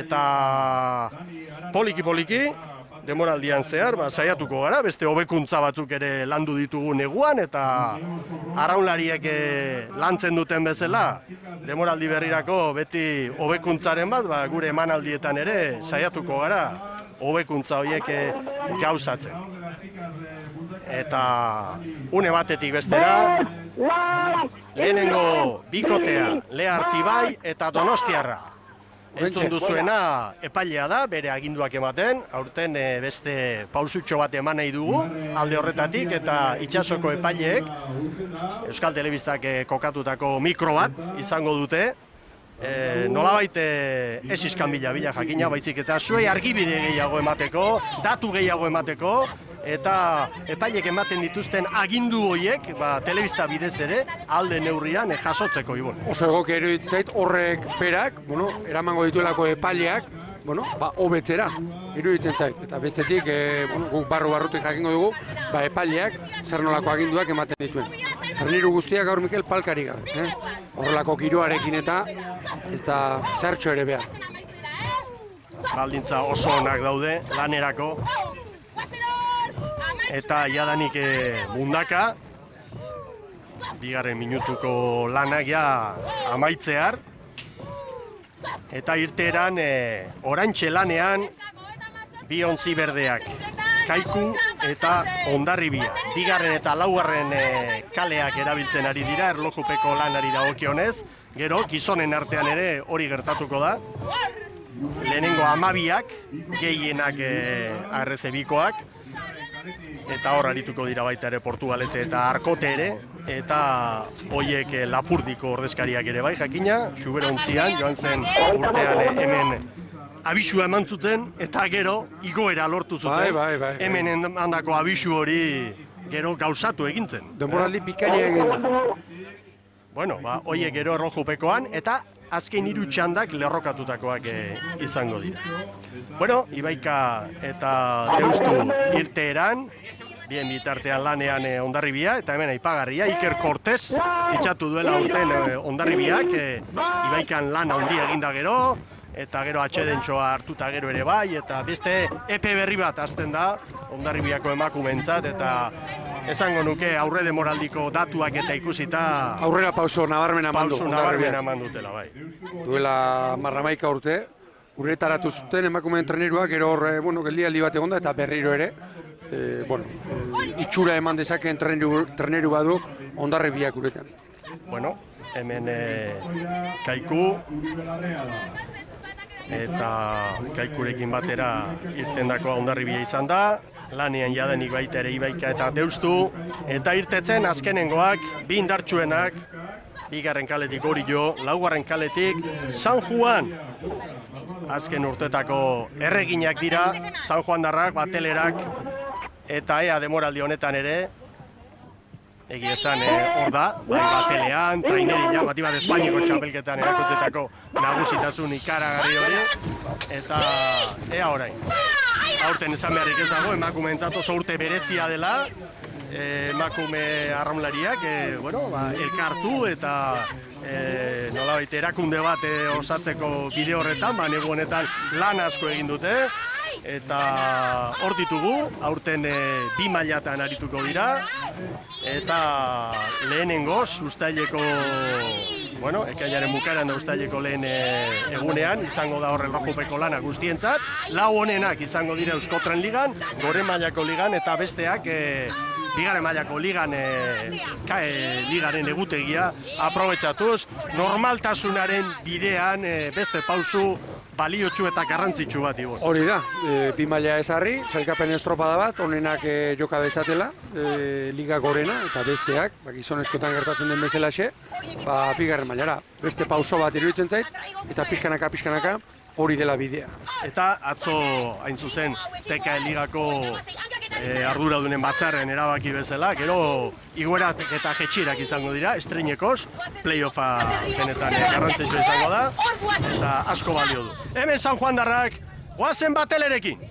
eta poliki demoraldian zehar, saiatuko gara, beste hobekuntza batzuk ere landu ditugu neguan, eta arraunlariek lantzen duten bezala, demoraldi berrirako beti hobekuntzaren bat, gure emanaldietan ere saiatuko gara, hobekuntza horiek gauzatzen. Eta une batetik bestera, lehenengo bikotea, Lea Artibai eta Donostiarra. Entzun duzuena epailea da, bere aginduak ematen, aurten beste pausutxo bat eman nahi dugu, alde horretatik, eta itsasoko epaileek Euskal Telebistak kokatutako mikro bat izango dute, nolabait ez iskanbila jakina, baizik eta zuei argibide gehiago emateko, datu gehiago emateko, eta epailek ematen dituzten agindu horiek, telebista bidez ere, alde neurrian jasotzeko, Ibon. Oso egoki iruditzen zait, horrek berak, eramango dituelako epaileak, hobetzera, iruditzen zait. Eta bestetik, guk barrutik jakingo dugu, epaileak zer nolako aginduak ematen dituen. Terniru guztiak gaur Mikel palkari gabe, horrelako giroarekin eta ez da zertxo ere behar. Baldintza oso onak daude, lanerako. Eta jadanik mundaka, bigarren minutuko lanak amaitzear, eta irteeran orantxe lanean bi ontzi berdeak, Kaiku eta Hondarribia. Bigarren eta laugarren kaleak erabiltzen ari dira, erlojupeko lanari dagokionez, gero gizonen artean ere hori gertatuko da. Lehenengo 12ak, gehienak ARC-bikoak, eta hor arituko dira baita ere Portugalete eta Arkote ere, eta hoiek Lapurdiko ordezkariak ere bai jakina, Xuberontzian, joan zen urtean hemen abisua eman zuten, eta gero igoera lortu zuten, hemen handako abisu hori gero gauzatu egintzen. Denboraldi pikaria egin da. Bueno, hoiek gero erlojupekoan, eta azken 3 txandak lerrokatutakoak izango dira. Bueno, Ibaika eta Deustu irteeran, bien bitartean lanean Hondarribia, eta hemen aipagarria, Iker Cortez fitxatu duela urten Hondarribiak, Ibaikan lan handia eginda gero, eta gero atxedentxoa hartuta gero ere bai, eta beste epe berri bat hasten da Hondarribiako emakumeentzat, eta esango nuke aurre demoraldiko datuak eta ikusita aurrera pauso nabarmena eman dutela, bai. Duela 11 urte, urretaratu zuten emakumeen treneruak, gero hor, geldialdi bat egonda eta berriro ere, itxura eman dezakeen treneru badu Hondarribiak uretan. Bueno, hemen Kaiku eta Kaikurekin batera irtendako Hondarribia izan da, lanean jadanik baita ere Ibaika eta Deustu, eta irtetzen azkenengoak, bi indartsuenak, bigarren kaletik Orio, laugarren kaletik San Juan. Azken urtetako erreginak dira, San Juandarrak, batelerak, eta ea demoraldi honetan ere, egia esan hor da, batelean, trainerina, bati bat Espainiko txapelketan erakutzetako nagusitasun ikaragarri hori, eta ea orain. Aurten esan beharrik ez dago, emakumeentzat oso urte berezia dela, emakume arraunlariak elkartu eta nolabait erakunde bat osatzeko bide horretan, negu honetan lan asko egin dute, eta hor ditugu, aurten 2 mailatan arituko dira, eta lehenengoz, uztaileko, ekainaren bukaeran da uztaileko lehen egunean, izango da horren erlojupeko lana guztientzat, 4 honenak izango dira Euskotren Ligan, Gore mailako ligan, eta besteak bigarren mailako ligaren egutegia aprobetxatuz, normaltasunaren bidean beste pausu baliotsu eta garrantzitsu bat, Ibon. Hori da, 2 maila ezarri, zailkapen estropada bat, honenak joka dezatela, liga gorena, eta besteak, gizonezkoetan gertatzen den bezalaxe, bigarren mailara, beste pauso bat iruditzen zait, eta pixkanaka, hori dela bidea. Eta atzo, hain zuzen, TK Ligako arduradunen batzarren erabaki bezala, gero igoerak eta jetxirak izango dira, estreinekoz, playoffa benetan garrantzitsua izango da, eta asko balio du. Hemen San Juandarrak, goazen batelerekin!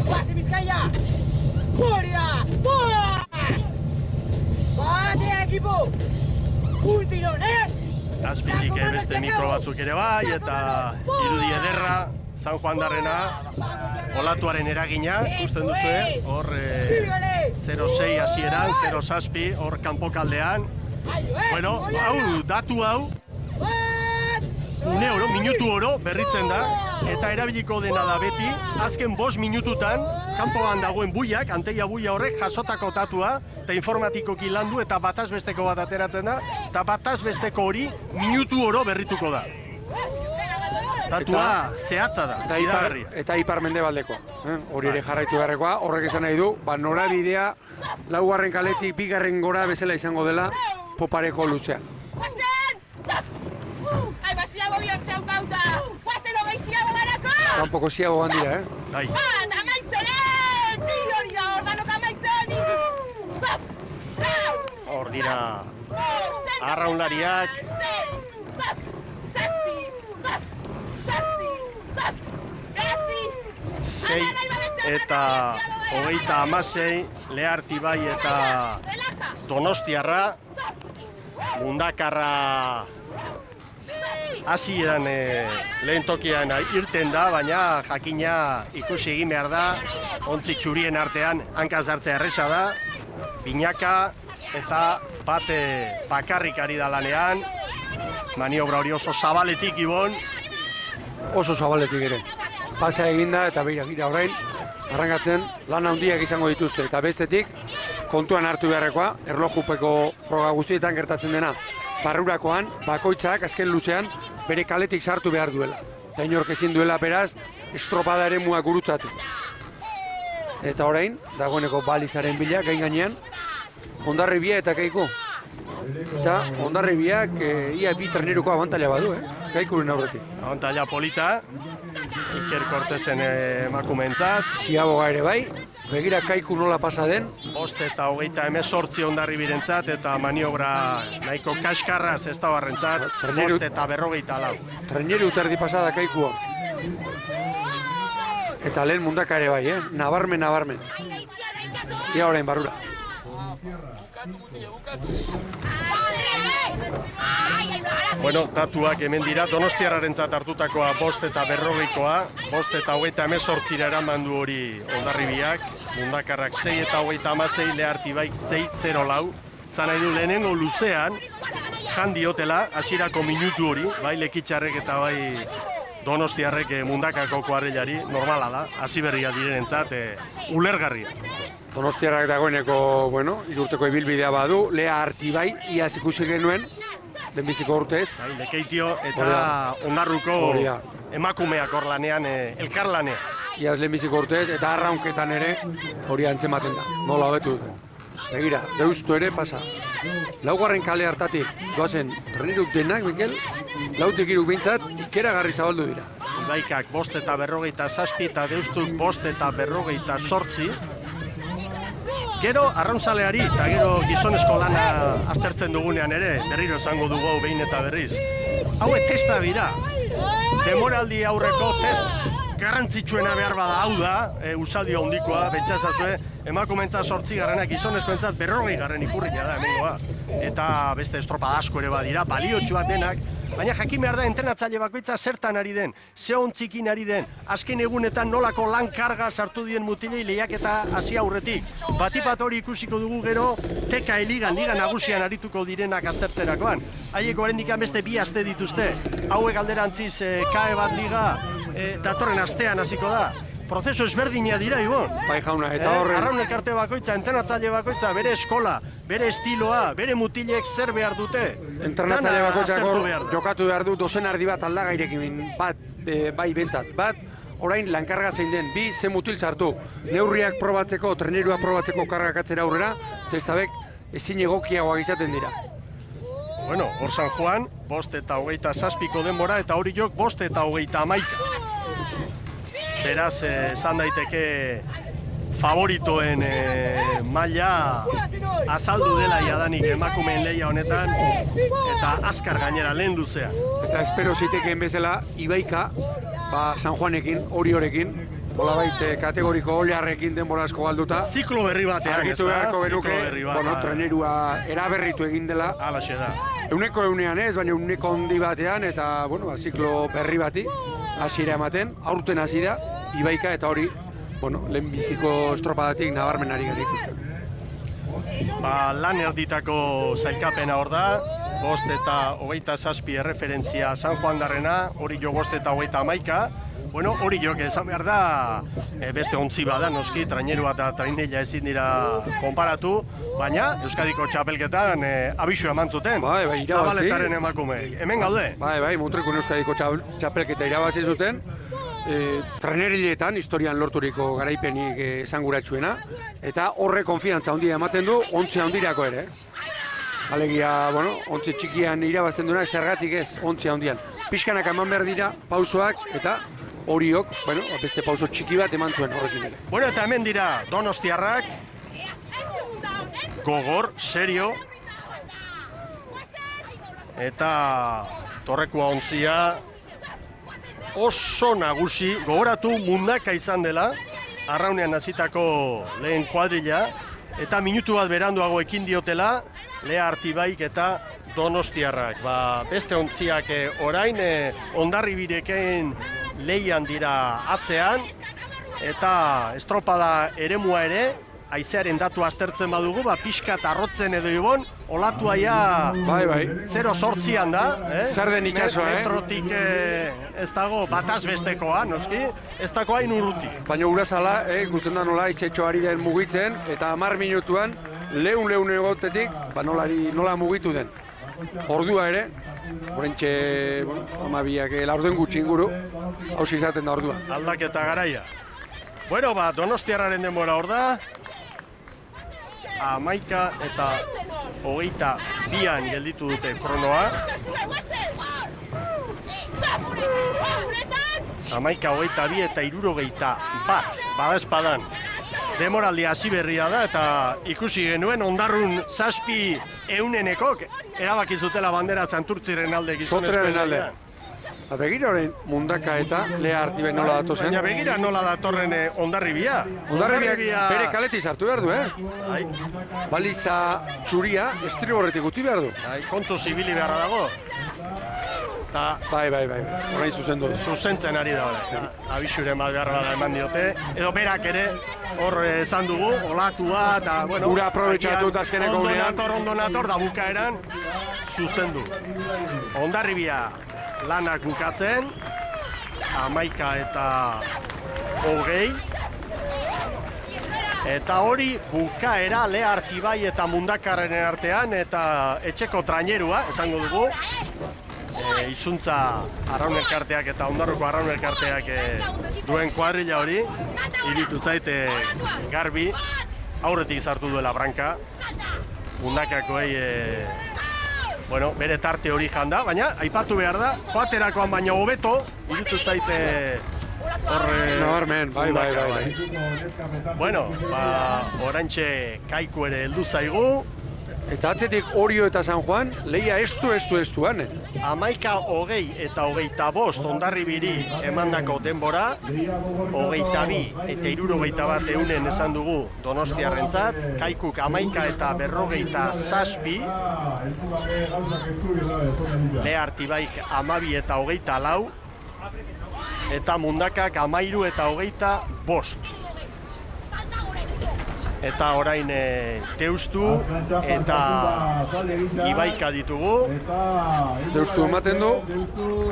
Goazen Bizkaia! Bate equipo! Azpitik beste mikro batzuk ere bai, eta irudi ederra, San Juan darrena, olatuaren eragina, ikusten duzue, hor 0-6 hasieran, 0-6, hor kanpokaldean. Bueno, hau, datu hau, une oro, minutu oro berritzen da, eta erabiliko dena da beti, azken 5 minututan, kanpoan dagoen buiak, anteia buia horrek jasotako datua, eta informatikoki landu eta bataz besteko bat ateratzen da, eta bataz besteko hori minutu oro berrituko da. Datua zehatza da, eta ipar mendebaldeko. Hori ere jarraitu beharrekoa, horrek esan nahi du, norabidea laugarren kaletik bigarren gora bezala izango dela popareko luzea. Kanpoko ziago bandira, Bai. Hor dira arraunlariak. Sei eta 36, Leharti bai eta Donostiarra, Mundakarra hasieran lehen tokian irten da, baina jakina ikusi egin behar da, ontzi txurien artean hankaz hartzea erresa da, binaka eta bate bakarrik ari da lanean, maniobra hori oso zabaletik Ibon. Oso zabaletik ere. Pasea eginda eta begira orain, arrankatzen lan handiak izango dituzte, eta bestetik kontuan hartu beharrekoa, erlojupeko froga guztietan gertatzen dena, barrurakoan, bakoitzak azken luzean bere kaletik sartu behar duela. Eta inork ezin duela beraz, estropada ere muak gurutzatu. Eta orain, dagoeneko balizaren bila, gain gainean, Hondarribia eta Kaiku. Eta Hondarribiak ia bi treneruko abantaila badu, Kaikuren aurretik. Abantaila polita, Iker Kortezen emakumeentzat. Ziaboga ere bai, begira Kaiku nola pasa den. 5 eta 28 Hondarribirentzat eta maniobra nahiko kaskarraz ez da barrentzat, 5 eta 54. Treneru terdi pasada Kaikua. Eta lehen Mundaka ere bai, nabarmen. Ia orain barrura. Bueno, datuak hemen dira, Donostiarrarentzat hartutakoa 5 eta 40koa, 5 eta 28 eraman du hori Hondarribiak, Mundakarrak 6 eta 36, Leharti bai 6-0 zan nahi du lehenengo luzean, jan diotela, hasierako minutu hori, bai Lekitxarrek eta bai Donostiarrek Mundakako kuarrelari, normala da, hasi berria direnentzat, ulergarria. Donostiarrak dagoeneko, irurteko ibilbidea badu, Leharti bai, iaz ikusi genuen, lehenbiziko urtez. Lekeitio eta Hondarruko emakumeak hor lanean, elkarlanean. Iaz lehenbiziko urtez eta arraunketan ere hori antzematen da, nola hobetu duten. Begira, Deustu ere pasa. Laugarren kale hartatik doazen treneruk denak, Mikel, lautik iruk bintzat, ikeragarri zabaldu dira. Ibaikak 5 eta 47 eta Deustuk 5 eta 48. Gero arraunzaleari eta gero gizonezko lana aztertzen dugunean ere, berriro esango dugu hau behin eta berriz. Hauek testa dira. Demoraldi aurreko test garrantzitsuena behar bada hau da, usadio handikoa, bentsazazue, emakumentza 8garrenak gizonezkoentzat 40garren ikurrina da hemengoa. Eta beste estropa asko ere badira, baliotsuak denak, baina jakin behar da entrenatzaile bakoitza zertan ari den, ze ontzikin ari den, azken egunetan nolako lan karga sartu dien mutilei lehiaketa hasi aurretik. Batipat hori ikusiko dugu gero, teka liga nagusian arituko direnak aztertzerakoan. Haiek oraindik beste 2 aste dituzte, hauek alderantziz KE bat liga datorren astean hasiko da. Prozesu ezberdina dira, Ibon. Bai jauna, eta horren... Arraun elkarte bakoitza, entrenatzaile bakoitza, bere eskola, bere estiloa, bere mutilek zer behar dute. Entrenatzaile bakoitzak jokatu behar du dozen ardi bat aldagairekin bat, bai bentat. Bat, orain lankarga zein den, 2 ze mutil sartu. Neurriak probatzeko, trenerua probatzeko kargakatzera aurrera, testabek ezin egokiagoak izaten dira. Bueno, hor San Juan, 5 eta 27ko denbora, eta hori jok 5 eta 31. Beraz, esan daiteke favoritoen maila azaldu dela jadanik emakumeen lehia honetan, eta azkar gainera lehen luzean. Eta espero zitekeen bezala, Ibaika, San Juanekin, hori horekin, Olabait kategoriko oliarrekin denbora asko galduta. Ziklo berri batean, Argitu beharko genuke, trenerua eraberritu egin dela. Alaxe da. Euneko eunean ez, baina euneko handi batean, eta, ziklo berri bati, hasiera ematen, aurten hasi da, Ibaika eta hori, lehenbiziko estropadatik nabarmen ari gara ikusten. Lan erditako zailkapena hor da, 5 eta 27 erreferentzia San Juan darrena, hori jo 5 eta 31. Hori jo, esan behar da, beste ontzi bada, noski, trainerua eta trainella ezin dira konparatu, baina Euskadiko txapelketan abisua eman zuten, irabazi. Zabaletaren emakume. Hemen gaude? Mutrikun Euskadiko txapelketa irabazi zuten, traineriletan historian lorturiko garaipenik esanguratsuena, eta horre konfiantza handia ematen du, ontzi handirako ere. Alegia, ontzi txikian irabazten duenak, zergatik ez ontzi handian. Pixkanak eman behar dira, pausoak, eta horiok, beste pauso txiki bat eman zuen horrekin ere. Eta hemen dira donostiarrak, gogor, serio, eta torrekua ontzia oso nagusi, gogoratu mundaka izan dela, arraunean hasitako lehen kuadrilla, eta minutu bat beranduago ekin diotela, Lea Artibaik eta donostiarrak. Beste ontziak orain, Hondarribirekin lehian dira atzean, eta estropada eremua ere, haizearen datu aztertzen badugu, pixka tarrotzen edo ibon, olatua ja 0,8an da. Zer den itxasoa, metrotik ez dago bataz bestekoa, noski, ez dago hain urruti. Baina urazala, ikusten da nola izetxo ari den mugitzen, eta 10 minutuan, leun egotetik, nola mugitu den. Ordua ere, horrentxe, amabiak laurden gutxi inguru, hausi izaten da ordua. Aldaketa garaia. Donostiarraren denbora hor da, 11 eta 22an gelditu dute kronoa. 11, 22 eta 61 badaezpadan. Demoraldia hasi berria da eta ikusi genuen Ondarrun 7 eunenekok erabaki zutela bandera Santurtziren alde gizonezkoen aldean. Begira horrein mundaka eta Lea Artibaik nola datozen. Baina begira nola datorren Hondarribia. Hondarribiak bere kaleti sartu behar du, Baliza txuria estriborretik utzi behar du. Kontu zibili beharra dago. Bai, orain zuzendu. Zuzentzen ari da hori. Abisuren bat behar bada eman diote. Edo berak ere hor esan dugu, olatua eta, ura aprobetxatut azkeneko unean. Ondo nator da bukaeran zuzendu. Hondarribia lanak bukatzen, 11 eta 20. Eta hori bukaera Lea Artibai eta Mundakarren artean eta etxeko trainerua, esango dugu. Izuntza Arraun Elkarteak eta Ondarruko Arraun Elkarteak duen kuadrilla hori, iritu zaite garbi, aurretik sartu duela branka, Mundakakoei bere tarte hori janda, baina aipatu behar da, joaterakoan baina hobeto, iritu zaite nabarmen, bai. Orantxe Kaiku ere heldu zaigu. Eta atzetik Orio eta San Juan, lehia estuan. 11, 20 eta 25 Hondarribiri emandako denbora, 22 eta 61 eunen esan dugu Donostiarrentzat, Kaikuk 11 eta 57, Lea Artibaik 12 eta 24, eta Mundakak 13 eta 25. Eta orain Deustu eta Ibaika ditugu. Deustu ematen du.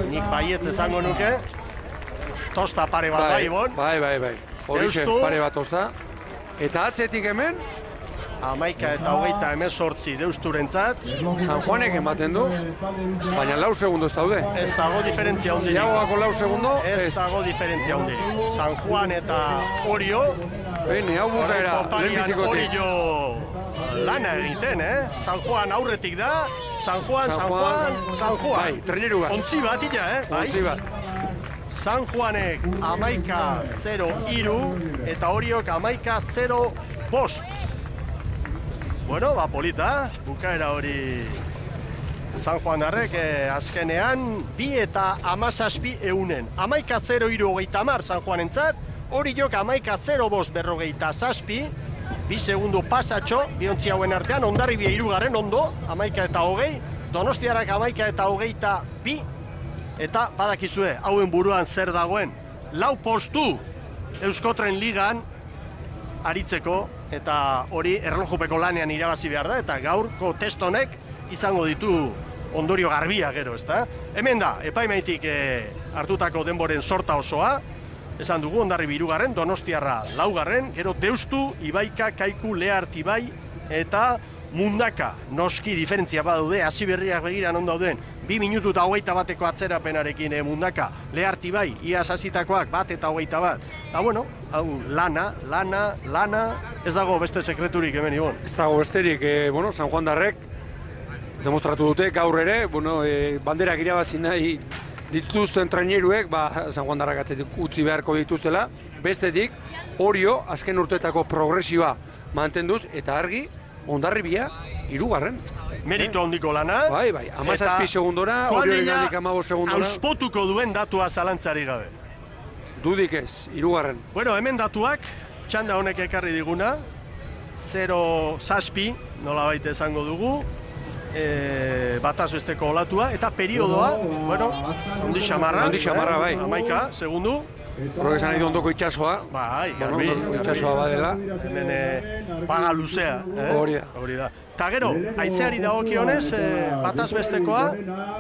Nik baietz esango nuke. Tosta pare bat bai, Ibon. Bai. Horixe pare bat tosta. Eta atzetik hemen? 11 eta 28 Deusturentzat. San Juanek ematen du, baina 4 segundu ez daude. Ez dago diferentzia hundirik. Ziagoako 4 segundu? Ez dago diferentzia hundirik. San Juan eta Orio. Bene, hau bukaera, lehenbizikotik. Orio lana egiten, San Juan aurretik da, San Juan. Bai, treneru bat. Ontzi bat ila, Ontzi bat. San Juanek 11-0-3 eta Oriok 11-0-5. Polita, bukaera hori San Juanarrek azkenean 2 eta 17 eunen. 11-0-30 San Juanentzat, Oriok 11:05 bi segundu pasatxo, biontzi hauen artean, Hondarribia 3. ondo, 11:20, Donostiarrak 11:22, eta badakizue, hauen buruan zer dagoen, 4 postu Euskotren Ligan aritzeko, eta hori erlojupeko lanean irabazi behar da, eta gaurko test honek izango ditu ondorio garbia gero, ezta? Hemen da, epaimaitik hartutako denboren sorta osoa, esan dugu, Hondarribia 3, Donostiarra 4, gero Deustu, Ibaika, Kaiku, Leartibai eta Mundaka. Noski diferentzia badaude, hasi berriak begiran on dauden, 2 minutu eta 21 atzerapenarekin Mundaka, Leartibai, iaz hasitakoak 1 eta 21. Eta bueno, hau lana, ez dago beste sekreturik hemen Ibon. Ez dago besterik, San Juan Darrek demostratu dute gaur ere, banderak irabazi nahi dituzten traineruek, San Juan Darrak atzetik utzi beharko dituztela, bestetik Orio azken urteetako progresioa mantenduz, eta argi Hondarribia 3. Meritu handiko lana. Bai, 17 segundora, Orioren gandik 15 segundora. Auspotuko duen datua zalantzari gabe. Dudik ez, 3. Bueno, hemen datuak, txanda honek ekarri diguna, 0:7, nolabait esango dugu, bataz besteko olatua, eta periodoa, ondi xamarra, bai. 11 segundu. Horrek esan nahi du ondoko itxasoa. Bai, garbi. Itxasoa badela. Hemen paga luzea. Hori da. Ta gero, haizeari dagokionez, bataz bestekoa,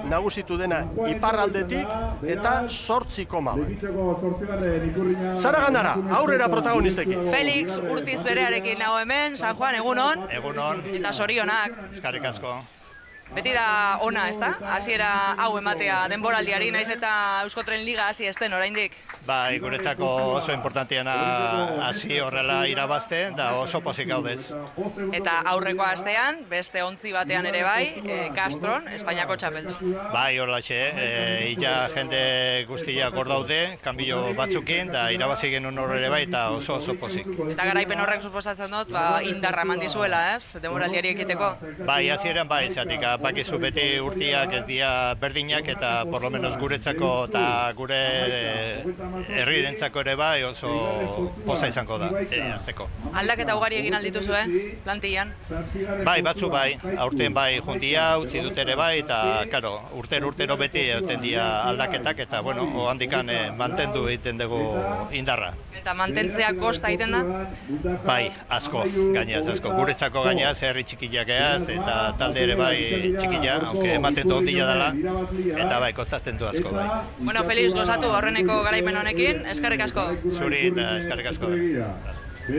nagusitu dena iparraldetik eta 8,1. Zara Gandara, aurrera protagonistekin. Felix Urtiz berearekin nago hemen, San Juan, egunon. Egunon. Eta zorionak. Eskerrik asko. Beti da ona, ezta? Hasiera hau ematea denboraldiari, naiz eta Euskotren Liga hasi ezten oraindik. Bai, guretzako oso importantiena hasi horrela irabazte, da oso pozik gaudez. Eta aurreko astean, beste ontzi batean ere bai, Castron, Espainiako txapeldu. Bai, horlaxe, illa jende guztiak hor daude, kanbio batzukin, da irabazi genuen horre bai, eta oso pozik. Eta garaipen horrek suposatzen dut, indarra eman dizuela, ez? Denboraldiari ekiteko. Bai, hasieran bai, zatik, bakizu beti urtiak ez dira berdinak, eta por lo menos guretzako eta gure herrirentzako ere bai oso poza izango da, azteko. Aldaketa ugari egin aldituzu, plantillan? Bai, batzu bai, aurten bai juntia, utzi dut ere bai, eta, karo, urtero beti euten dira aldaketak, eta, bueno, handikan mantendu egiten dugu indarra. Eta mantentzea kosta egiten da? Bai, asko, gainaz, asko. Guretzako gainaz, herri txikiak eaz, eta talde ere bai txikila, aunque ematen du ondila dela, eta bai, kostatzen du asko, bai. Bueno, Felix, gozatu horreneko garaipen honekin, eskerrik asko. Zuri eta eskerrik asko.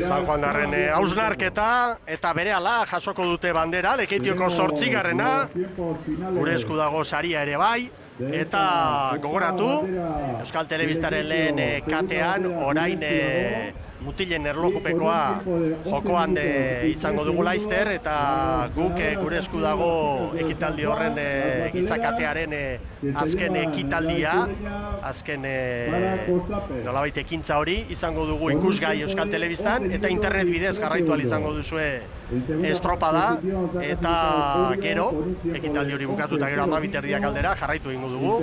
San Juan Darren hausnarketa eta berehala jasoko dute bandera, Lekeitioko 8. Gure esku dago saria ere bai, eta gogoratu, Euskal Telebistaren lehen katean, orain mutilen erlojupekoa jokoan izango dugu laizter, eta guk gure esku dago ekitaldi horren gizakatearen azken ekitaldia, azken nolabait ekintza hori izango dugu ikusgai Euskal Telebistan, eta internet bidez jarraitu ahal izango duzue estropada, eta gero, ekitaldi hori bukatu eta gero 12 aldera jarraitu egingo dugu,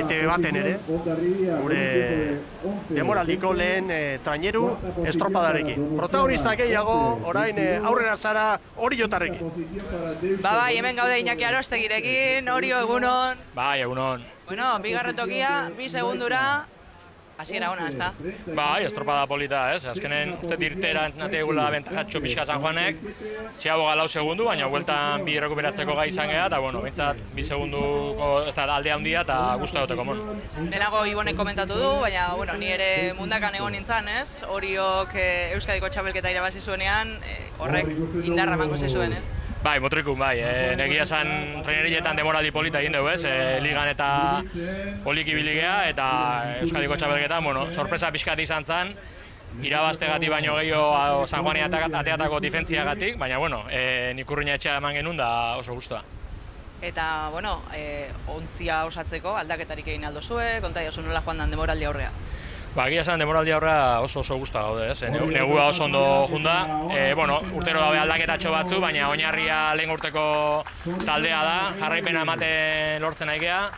TV baten ere, gure demoraldiko lehen traineru estropadarekin. Protagonista gehiago, orain aurrera zara Oriotarrekin. Bai, hemen gaude Iñaki Arostegirekin, Orio, egunon. Bai, egunon. Bueno, bigarren tokia, 2 segundura, hasiera ona, ezta? Bai, estropada polita, ez? Azkenen, uste dirtera nategula bentajatxo pixka San Juanek, ziago 4 segundu, baina hueltan 2 rekuperatzeko gai izan geha, eta, bueno, bintzat, 2 segunduko, ez da, aldea handia, eta guztu dute komon. Lehenago Ibonek komentatu du, baina, bueno, ni ere mundakan egon nintzen, ez? Oriok Euskadiko txapelketa irabazi zuenean, horrek indarra emango zizuen, ez? Bai, motrikun, bai. Negia esan trainerietan demoraldi polita egin dugu, ez? Ligan eta poliki biligea, eta Euskadiko txapelketan, bueno, sorpresa pixkat izan zen, irabaztegatik baino gehiago San Juani ateatako difentziagatik, baina, bueno, nik urruina etxea eman genuen da oso guztua. Eta, bueno, ontzia osatzeko aldaketarik egin aldo zue, konta jozu nola joan den demoraldi aurrea. Ba, egia esan demoraldi aurrea oso guztua gaude, ez? Negua oso ondo junda, bueno, urtero daude aldaketatxo batzu, baina oinarria lehen urteko taldea da, jarraipena ematen lortzen nahi geha,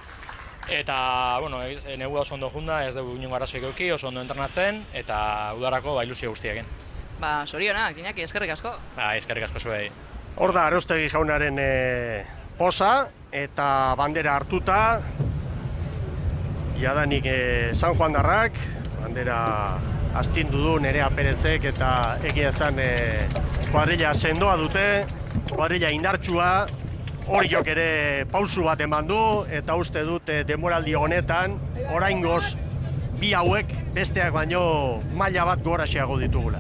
Eta, bueno, negua oso ondo junda, ez dugu inongo arazoik eduki, oso ondo entrenatzen, eta udarako ilusio guztiakin. Ba, sorionak, Iñaki, eskerrik asko. Ba, eskerrik asko zuei. Hor da, Arostegi jaunaren posa eta bandera hartuta, jadanik San Juan darrak, bandera astindu du Nerea Perezek eta egia esan kuadrilla sendoa dute, kuadrilla indartsua, horiok ere pausu bat eman du eta uste dut denboraldi honetan oraingoz bi hauek besteak baino maila bat goraxeago ditugula.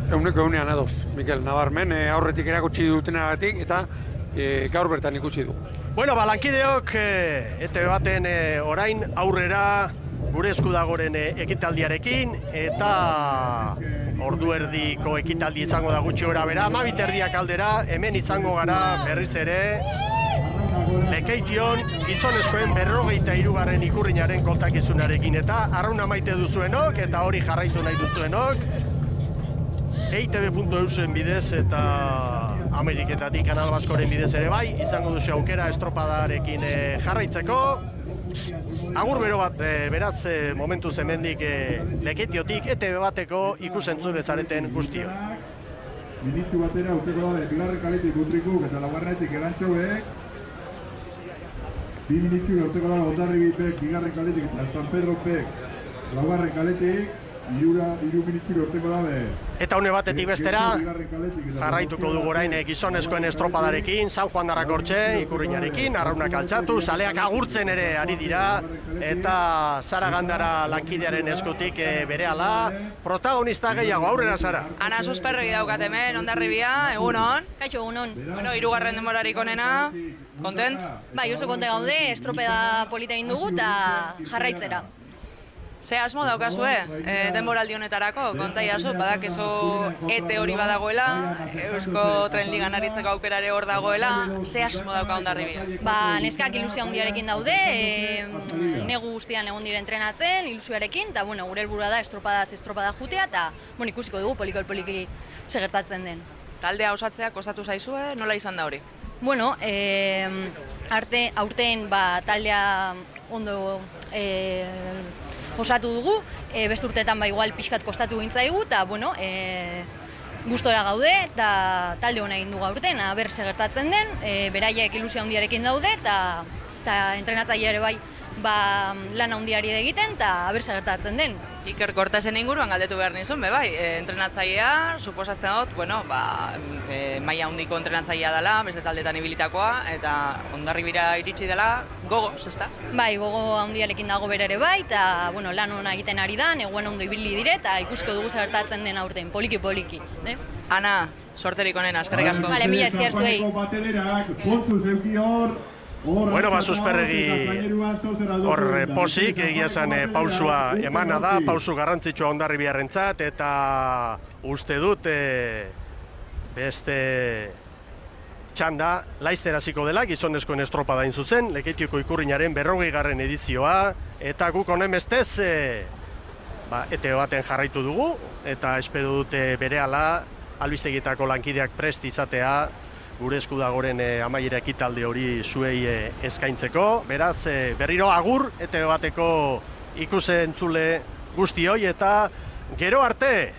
Eguneko egunean adoz, Mikel, nabarmen aurretik erakutsi dutenagatik eta gaur bertan ikusi du. Bueno, lankideok, ETV baten orain aurrera gure esku dagoren ekitaldiarekin eta ordu erdiko ekitaldi izango da gutxi gora bera, 12:30 aldera, hemen izango gara berriz ere Lekeition gizonezkoen 53. ikurrinaren kontakizunarekin eta arrauna maite duzuenok eta hori jarraitu nahi duzuenok eitb.eusen bidez eta Ameriketatik Kanal Baskoren bidez ere bai, izango duzu aukera estropadarekin jarraitzeko. Agur bero bat, beraz, momentuz hemendik Lekeitiotik ETV bateko ikusentzule zareten guztio. Ministru batera urteko da, bigarren kaletik Utrikuk eta laugarrenetik Elantxauek. Bi ministru urteko da, Hondarribipek, bigarren kaletik eta San Pedropek, laugarren kaletik. Hiru ministru urteko dabe. Eta une batetik bestera, jarraituko dugu orain gizonezkoen estropadarekin, San Juan darrak hortxe, ikurrinarekin, arraunak altxatu, zaleak agurtzen ere ari dira, eta Sara Gandara lankidearen eskutik berehala, protagonista gehiago, aurrera Sara. Ana Susperregi daukat hemen, Hondarribia, egunon. Kaixo, egunon. Bueno, 3. denborarik onena, kontent? Bai, oso konte gaude, estropeda polita egin dugu eta jarraitzera. Ze asmo daukazue denboraldi honetarako, konta iazu, badakizu ETE hori badagoela, Eusko Tren Ligan aritzeko aukera ere hor dagoela, ze asmo dauka Hondarribia? Ba, neskak ilusia handiarekin daude, negu guztian egon dire entrenatzen, ilusioarekin, eta bueno, gure helburua da estropada jutea, eta bueno, ikusiko dugu poliki segertatzen den. Taldea osatzea kostatu zaizue, nola izan da hori? Bueno, aurten taldea ondo osatu dugu, beste urteetan igual pixkat kostatu gintzaigu, eta bueno, gustora gaude, eta talde hona egin dugu aurten, aber segertatzen den, beraiek ilusia handiarekin daude, eta entrenatzaile ere bai lan handiari egiten, eta aber segertatzen den. Iker Kortasen inguruan galdetu behar nizun, bai, entrenatzailea, suposatzen dut, bueno, maila handiko entrenatzailea dela, beste taldetan ibilitakoa, eta Hondarribira iritsi dela, gogoz, ezta? Bai, gogo handiarekin dago bere ere bai, eta bueno, lan hona egiten ari da, neguen ondo ibili dire, eta ikusko dugu segertatzen den aurten, poliki. Ana, sorterik onena, eskerrik asko. Vale, mila esker zuei. Bueno, Susperregi hor posik, egia esan pausua emana da, pausu garrantzitsua Hondarribiarrentzat, eta uste dut beste txanda laizter hasiko dela, gizonezkoen estropada hain zuzen, Lekeitioko ikurrinaren 40. edizioa, eta guk honen bestez ETV baten jarraitu dugu, eta espero dute berehala albistegietako lankideak prest izatea, gure esku dagoren amaiera ekitaldi hori zuei eskaintzeko. Beraz, berriro agur, ETV bateko ikusentzule guztioi eta gero arte!